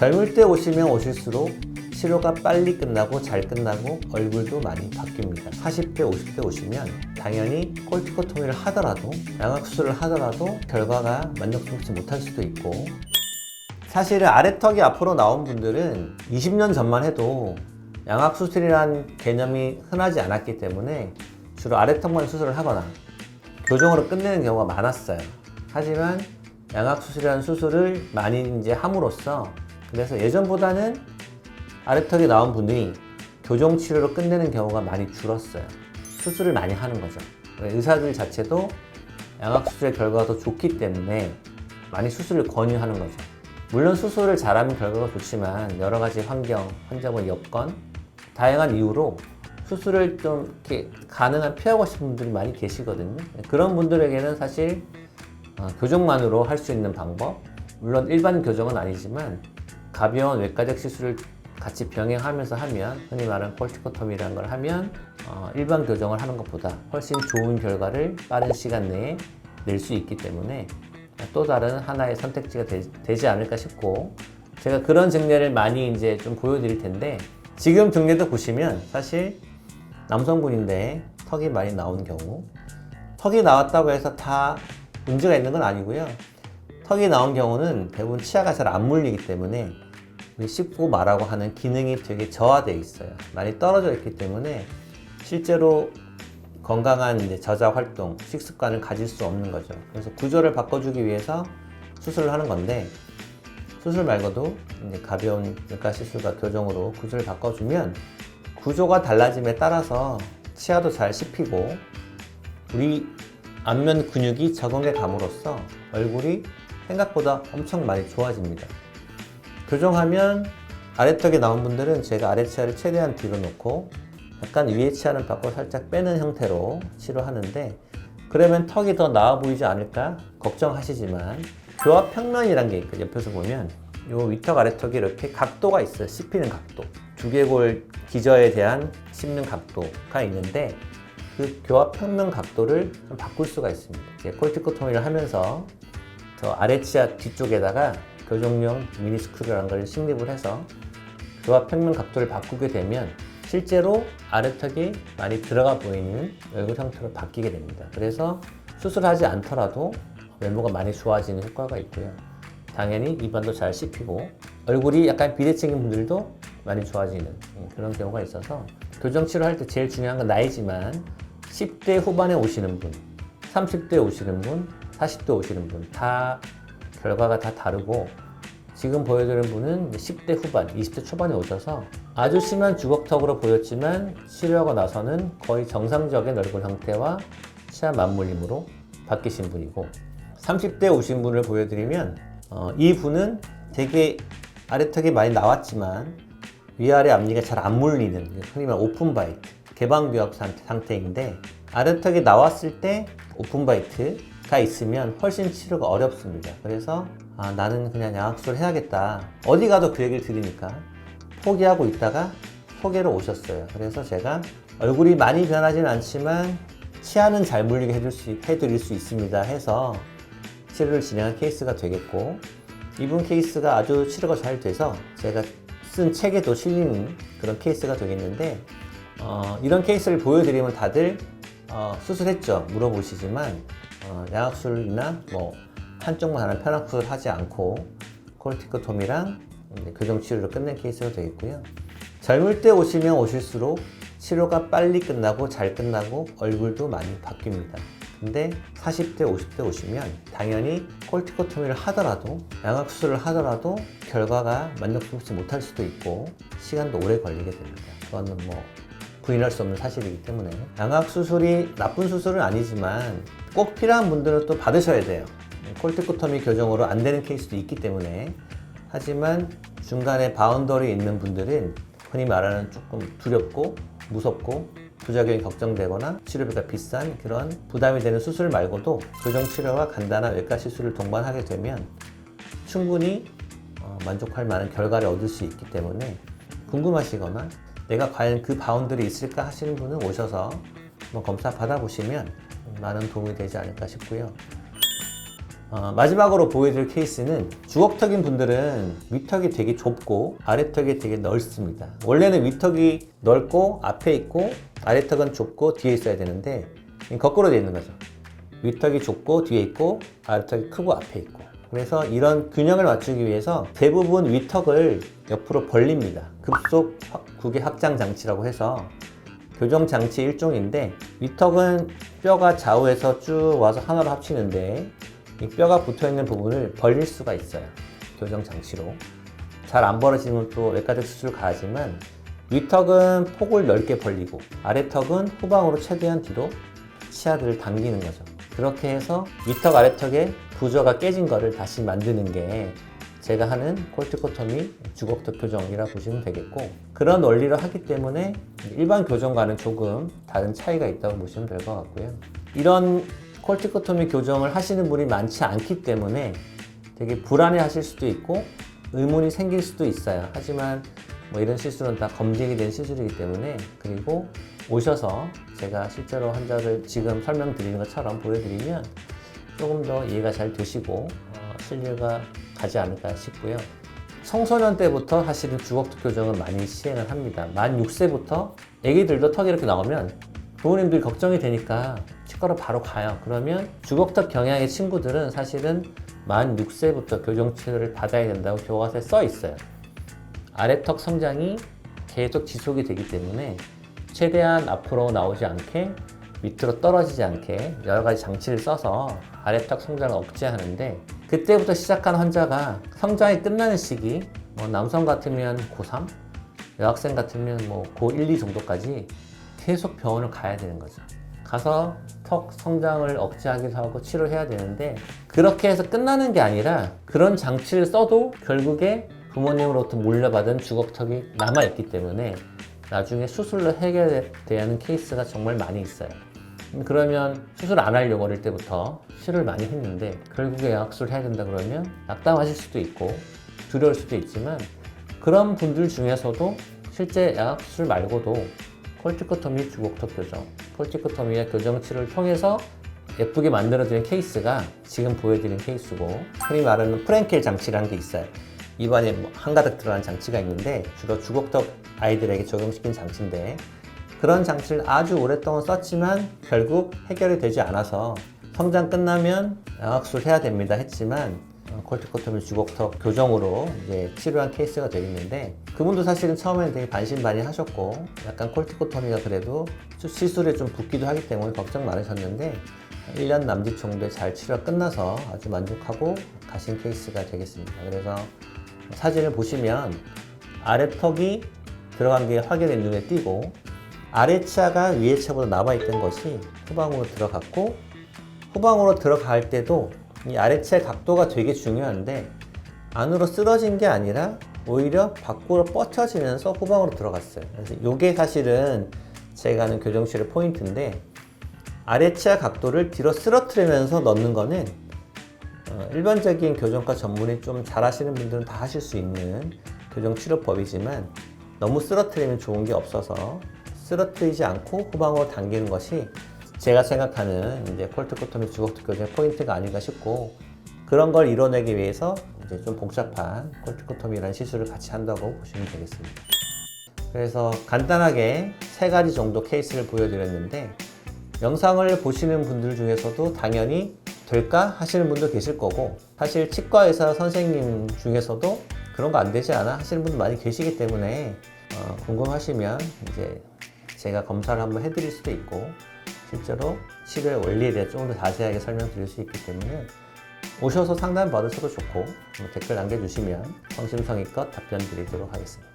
젊을 때 오시면 오실수록 치료가 빨리 끝나고 잘 끝나고 얼굴도 많이 바뀝니다. 40대, 50대 오시면 당연히 콜티코토미를 하더라도 양악수술을 하더라도 결과가 만족스럽지 못할 수도 있고, 사실은 아래턱이 앞으로 나온 분들은 20년 전만 해도 양악수술이라는 개념이 흔하지 않았기 때문에 주로 아래턱만 수술을 하거나 교정으로 끝내는 경우가 많았어요. 하지만 양악수술이라는 수술을 많이 이제 함으로써, 그래서 예전보다는 아래턱이 나온 분이 교정 치료로 끝내는 경우가 많이 줄었어요. 수술을 많이 하는 거죠. 의사들 자체도 양악수술의 결과가 더 좋기 때문에 많이 수술을 권유하는 거죠. 물론 수술을 잘하면 결과가 좋지만 여러 가지 환경, 환자분 여건, 다양한 이유로 수술을 좀 이렇게 가능한 피하고 싶은 분들이 많이 계시거든요. 그런 분들에게는 사실 교정만으로 할 수 있는 방법, 물론 일반 교정은 아니지만 가벼운 외과적 시술을 같이 병행하면서 하면, 흔히 말하는 콜티코토미라는 걸 하면 일반 교정을 하는 것보다 훨씬 좋은 결과를 빠른 시간 내에 낼 수 있기 때문에 또 다른 하나의 선택지가 되지 않을까 싶고, 제가 그런 증례를 많이 이제 좀 보여드릴 텐데, 지금 증례도 보시면 사실 남성분인데 턱이 많이 나온 경우, 턱이 나왔다고 해서 다 문제가 있는 건 아니고요. 턱이 나온 경우는 대부분 치아가 잘 안 물리기 때문에 씹고 말하고 하는 기능이 되게 저하되어 있어요. 많이 떨어져 있기 때문에 실제로 건강한 이제 저작 활동, 식습관을 가질 수 없는 거죠. 그래서 구조를 바꿔주기 위해서 수술을 하는 건데, 수술 말고도 이제 가벼운 외과 시술과 교정으로 구조를 바꿔주면 구조가 달라짐에 따라서 치아도 잘 씹히고 우리 안면 근육이 적응해 감으로써 얼굴이 생각보다 엄청 많이 좋아집니다. 교정하면 아래턱에 나온 분들은 제가 아래 치아를 최대한 뒤로 놓고 약간 위에 치아는 밖으로 살짝 빼는 형태로 치료하는데, 그러면 턱이 더 나아 보이지 않을까 걱정하시지만 교합평면이라는 게 있거든요. 옆에서 보면 요 위턱 아래턱이 이렇게 각도가 있어요. 씹히는 각도, 두개골 기저에 대한 씹는 각도가 있는데 그 교합평면 각도를 좀 바꿀 수가 있습니다. 이제 콜티코토미를 하면서 저 아래 치아 뒤쪽에다가 교정용 미니스크류라는 걸 식립을 해서 교합평면 각도를 바꾸게 되면 실제로 아래턱이 많이 들어가 보이는 얼굴 형태로 바뀌게 됩니다. 그래서 수술하지 않더라도 외모가 많이 좋아지는 효과가 있고요. 당연히 입안도 잘 씹히고 얼굴이 약간 비대칭인 분들도 많이 좋아지는 그런 경우가 있어서, 교정 치료할 때 제일 중요한 건 나이지만 10대 후반에 오시는 분, 30대 오시는 분, 40대 오시는 분 다 결과가 다 다르고, 지금 보여드리는 분은 10대 후반, 20대 초반에 오셔서 아주 심한 주걱턱으로 보였지만 치료하고 나서는 거의 정상적인 얼굴 형태와 치아 맞물림으로 바뀌신 분이고, 30대 오신 분을 보여드리면 이 분은 되게 아래턱이 많이 나왔지만 위아래 앞니가 잘 안 물리는, 흔히 말하는 오픈 바이트, 개방교합 상태인데, 아래턱이 나왔을 때 오픈 바이트가 있으면 훨씬 치료가 어렵습니다. 그래서 나는 그냥 양악수술 해야겠다, 어디 가도 그 얘기를 들으니까 포기하고 있다가 소개로 오셨어요. 그래서 제가 얼굴이 많이 변하지는 않지만 치아는 잘 물리게 해드릴 수 있습니다 해서 치료를 진행한 케이스가 되겠고, 이분 케이스가 아주 치료가 잘 돼서 제가 쓴 책에도 실리는 그런 케이스가 되겠는데, 이런 케이스를 보여드리면 다들 수술했죠? 물어보시지만 양악술이나 뭐 한쪽만 하는 편악수술 하지 않고 콜티코토미랑 교정 치료로 끝낸 케이스가 되겠고요. 젊을 때 오시면 오실수록 치료가 빨리 끝나고 잘 끝나고 얼굴도 많이 바뀝니다. 근데 40대, 50대 오시면 당연히 콜티코토미를 하더라도 양악수술을 하더라도 결과가 만족스럽지 못할 수도 있고 시간도 오래 걸리게 됩니다. 그거는 뭐 부인할 수 없는 사실이기 때문에, 양악수술이 나쁜 수술은 아니지만 꼭 필요한 분들은 또 받으셔야 돼요. 콜티코토미 교정으로 안 되는 케이스도 있기 때문에. 하지만 중간에 바운더리 있는 분들은 흔히 말하는 조금 두렵고 무섭고 부작용이 걱정되거나 치료비가 비싼 그런 부담이 되는 수술 말고도 교정 치료와 간단한 외과 시술을 동반하게 되면 충분히 만족할 만한 결과를 얻을 수 있기 때문에, 궁금하시거나 내가 과연 그 바운더리 있을까 하시는 분은 오셔서 한번 검사 받아보시면 많은 도움이 되지 않을까 싶고요. 마지막으로 보여드릴 케이스는 주걱턱인 분들은 윗턱이 되게 좁고 아래턱이 되게 넓습니다. 원래는 윗턱이 넓고 앞에 있고 아래턱은 좁고 뒤에 있어야 되는데 거꾸로 되어 있는 거죠. 윗턱이 좁고 뒤에 있고 아래턱이 크고 앞에 있고. 그래서 이런 균형을 맞추기 위해서 대부분 윗턱을 옆으로 벌립니다. 급속 구개 확장 장치라고 해서 교정 장치 일종인데, 윗턱은 뼈가 좌우에서 쭉 와서 하나로 합치는데 이 뼈가 붙어있는 부분을 벌릴 수가 있어요. 교정 장치로. 잘 안 벌어지면 또 외과적 수술 가야지만, 윗턱은 폭을 넓게 벌리고 아래턱은 후방으로 최대한 뒤로 치아들을 당기는 거죠. 그렇게 해서 윗턱 아래턱의 구조가 깨진 거를 다시 만드는 게 제가 하는 콜티코토미 주걱턱 교정이라고 보시면 되겠고, 그런 원리를 하기 때문에 일반 교정과는 조금 다른 차이가 있다고 보시면 될 것 같고요. 이런 콜티코토미 교정을 하시는 분이 많지 않기 때문에 되게 불안해 하실 수도 있고 의문이 생길 수도 있어요. 하지만 뭐 이런 시술은 다 검증이 된 시술이기 때문에, 그리고 오셔서 제가 실제로 환자를 지금 설명드리는 것처럼 보여드리면 조금 더 이해가 잘 되시고 신뢰가 가지 않을까 싶고요. 청소년 때부터 사실은 주걱턱 교정은 많이 시행을 합니다. 만 6세부터 애기들도 턱이 이렇게 나오면 부모님들이 걱정이 되니까 치과로 바로 가요. 그러면 주걱턱 경향의 친구들은 사실은 만 6세부터 교정 치료를 받아야 된다고 교과서에 써 있어요. 아래턱 성장이 계속 지속이 되기 때문에 최대한 앞으로 나오지 않게, 밑으로 떨어지지 않게 여러 가지 장치를 써서 아래턱 성장을 억제하는데, 그때부터 시작한 환자가 성장이 끝나는 시기, 남성 같으면 고3, 여학생 같으면 고1, 2 정도까지 계속 병원을 가야 되는 거죠. 가서 턱 성장을 억제하기도 하고 치료해야 되는데, 그렇게 해서 끝나는 게 아니라 그런 장치를 써도 결국에 부모님으로부터 물려받은 주걱턱이 남아있기 때문에 나중에 수술로 해결돼야 하는 케이스가 정말 많이 있어요. 그러면 수술 안 하려고 어릴 때부터 치료를 많이 했는데 결국에 약수를 해야 된다 그러면 낙담하실 수도 있고 두려울 수도 있지만, 그런 분들 중에서도 실제 약수술 말고도 콜티코토미 주걱턱 교정, 콜티코토미와 교정 치료를 통해서 예쁘게 만들어지는 케이스가 지금 보여드린 케이스고, 흔히 말하는 프랭켈 장치라는 게 있어요. 입안에 한가득 들어간 장치가 있는데 주로 주걱턱 아이들에게 적용시킨 장치인데, 그런 장치를 아주 오랫동안 썼지만 결국 해결이 되지 않아서 성장 끝나면 양악수를 해야 됩니다 했지만 콜티코토미 주걱턱 교정으로 이제 치료한 케이스가 되겠는데, 그분도 사실은 처음에는 되게 반신반의하셨고 약간 콜티코토미가 그래도 시술에 좀 붓기도 하기 때문에 걱정 많으셨는데 1년 남짓 정도에 잘 치료가 끝나서 아주 만족하고 가신 케이스가 되겠습니다. 그래서 사진을 보시면 아래턱이 들어간 게 확연히 눈에 띄고, 아래 치아가 위에 치아보다 남아있던 것이 후방으로 들어갔고, 후방으로 들어갈 때도 이 아래 치아의 각도가 되게 중요한데 안으로 쓰러진 게 아니라 오히려 밖으로 뻗쳐지면서 후방으로 들어갔어요. 그래서 이게 사실은 제가 하는 교정치료 포인트인데, 아래 치아 각도를 뒤로 쓰러뜨리면서 넣는 거는 일반적인 교정과 전문의 좀 잘하시는 분들은 다 하실 수 있는 교정치료법이지만, 너무 쓰러뜨리면 좋은 게 없어서 쓰러뜨리지 않고 후방으로 당기는 것이 제가 생각하는 이제 콜티코토미 주걱턱 교정의 포인트가 아닌가 싶고, 그런 걸 이뤄내기 위해서 이제 좀 복잡한 콜티코토미라는 시술을 같이 한다고 보시면 되겠습니다. 그래서 간단하게 3가지 정도 케이스를 보여드렸는데, 영상을 보시는 분들 중에서도 당연히 될까 하시는 분도 계실 거고, 사실 치과 의사 선생님 중에서도 그런 거 안 되지 않아 하시는 분도 많이 계시기 때문에 궁금하시면 이제 제가 검사를 한번 해드릴 수도 있고, 실제로 치료의 원리에 대해 조금 더 자세하게 설명드릴 수 있기 때문에 오셔서 상담 받으셔도 좋고, 댓글 남겨주시면 성심성의껏 답변 드리도록 하겠습니다.